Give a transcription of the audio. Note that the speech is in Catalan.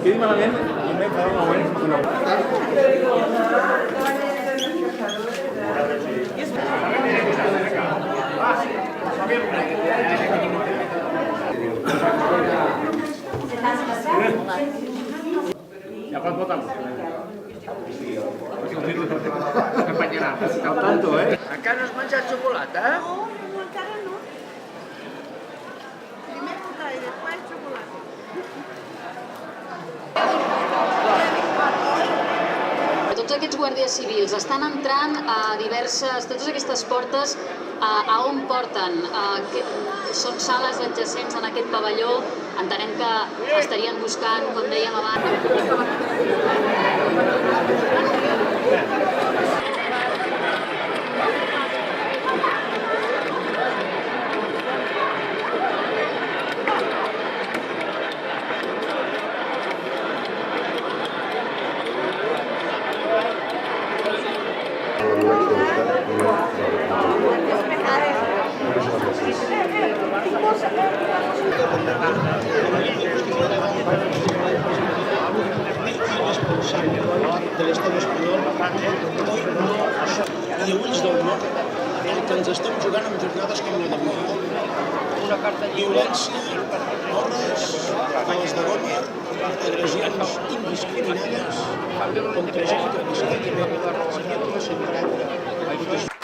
quedi malament i m'he quedat un moment. Ja pot votar. Acompanyarà. Al tanto, eh? Encara no has menjat xocolata? No, encara no. Primer votar i després xocolata. Tots aquests guàrdies civils estan entrant a totes aquestes portes, a on porten? Són sales adjacents en aquest pavelló, entenem que estarien buscant, com dèiem abans. de l'estat espanyol i ulls del món el que ens estem jugant en jornades com la d'avui. Violència, morts, bales de goma, agressions indiscriminades contra gent que visca i que ve a la seguretat.